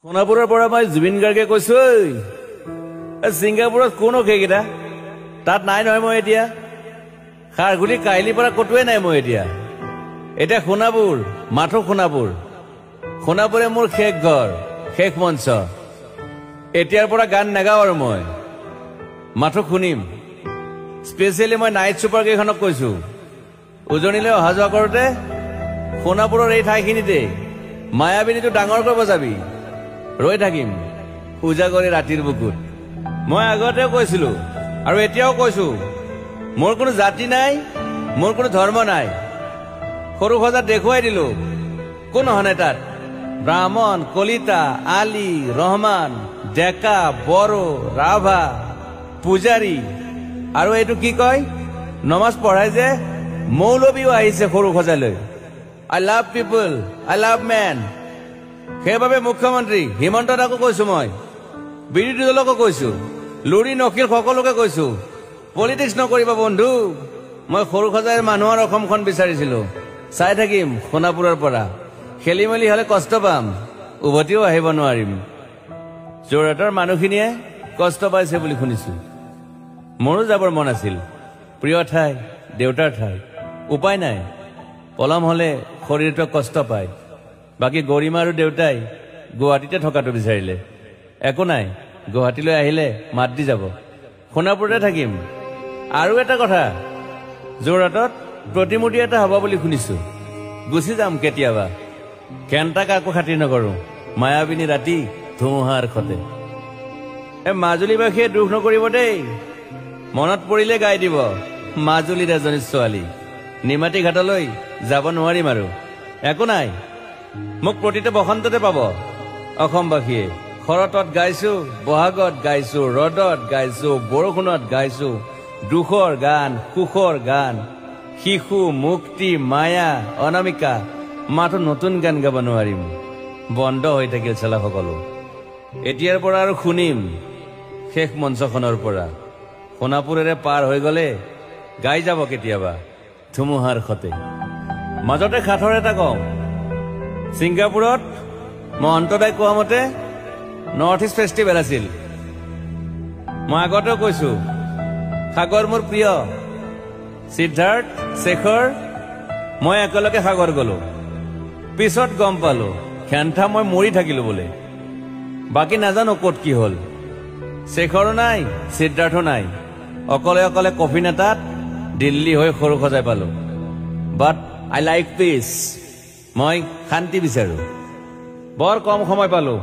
সোনাপুৰৰ পৰা মই জুবিন গাৰ্গে কৈছো ছিংগাপুৰত কোন সেইকেইটা তাত নাই নহয় মই এতিয়া খাৰগুলি কাহিলীৰ পৰা কতোৱে নাই মই এতিয়া সোনাপুৰ মাথো সোনাপুৰে মোৰ শেষ ঘৰ শেষ মঞ্চ এতিয়াৰ পৰা গান নাগাওঁ আৰু মই মাথো শুনিম স্পেচিয়েলি মই নাইট ছুপাৰ কেইখনক কৈছো উজনিলৈ অহা যোৱা কৰোঁতে সোনাপুৰৰ এই ঠাইখিনিতে মায়াবিনীটো ডাঙৰকৈ বজাবি ৰৈ থাকিম উজাগৰি ৰাতিৰ বুকুত মই আগতেও কৈছিলো আৰু এতিয়াও কৈছো মোৰ কোনো জাতি নাই মোৰ কোনো ধৰ্ম নাই সৰু সজাত দেখুৱাই দিলো কোন হনে তাত ব্ৰাহ্মণ কলিতা আলী ৰহমান ডেকা বড়ো ৰাভা পূজাৰী আৰু এইটো কি কয় নমাজ পঢ়াই যে মৌলবীও আহিছে সৰু সজালৈ I love people I love man সেইবাবে মুখ্যমন্ত্ৰী হিমন্ত দাকো কৈছো মই বিৰোধী দলকো কৈছো লুৰি নকিল সকলোকে কৈছো পলিটিক্স নকৰিবা বন্ধু মই সৰু সজাইৰ মানুহৰ অসমখন বিচাৰিছিলো চাই থাকিম সোনাপুৰৰ পৰা খেলি মেলি হলে কষ্ট পাম উভতিও আহিব নোৱাৰিম যোৰহাটৰ মানুহখিনিয়ে কষ্ট পাইছে বুলি শুনিছো মোৰো যাবৰ মন আছিল প্ৰিয় ঠাই দেউতাৰ ঠাই উপায় নাই পলম হলে শৰীৰটো কষ্ট পায় বাকী গৰিমা আৰু দেউতাই গুৱাহাটীতে থকাটো বিচাৰিলে একো নাই গুৱাহাটীলৈ আহিলে মাত দি যাব সোনাপুৰতে থাকিম আৰু এটা কথা যোৰহাটত প্ৰতিমূৰ্তি এটা হ'ব বুলি শুনিছো গুচি যাম কেতিয়াবা কেণ্টা কাকো খাতিৰ নকৰো মায়াবিনী ৰাতি ধুমুহাৰ খতে মাজুলীবাসীয়ে দুখ নকৰিব দেই মনত পৰিলে গাই দিব মাজুলীৰ এজনী ছোৱালী নিমাতী ঘাটলৈ যাব নোৱাৰিম আৰু একো নাই মোক প্ৰতিটো বসন্ততে পাব অসমবাসীয়ে শৰতত গাইছো বহাগত গাইছো ৰদত গাইছো বৰষুণত গাইছো দুখৰ গান সুখৰ গান শিশু মুক্তি মায়া অনামিকা মাথো নতুন গান গাব নোৱাৰিম বন্ধ হৈ থাকিল চেলা সকলো এতিয়াৰ পৰা আৰু শুনিম শেষ মঞ্চখনৰ পৰা সোনাপুৰেৰে পাৰ হৈ গলে গাই যাব কেতিয়াবা ধুমুহাৰ খতে মাজতে খাথৰ এটা কওঁ ছিংগাপুৰত মহন্তদাই কোৱা মতে নৰ্থ ইষ্ট ফেষ্টিভেল আছিল মই আগতেও কৈছো সাগৰ মোৰ প্ৰিয় সিদ্ধাৰ্থ শেখৰ মই একেলগে সাগৰ গলো পিছত গম পালো খেন্থা মই মৰি থাকিলো বোলে বাকী নাজানো ক'ত কি হল শেখৰো নাই সিদ্ধাৰ্থো নাই অকলে অকলে কফি নেতাত দিল্লী হৈ সৰু সজাই পালো বাট আই লাইক পিচ মই শান্তি বিচাৰো বৰ কম সময় পালো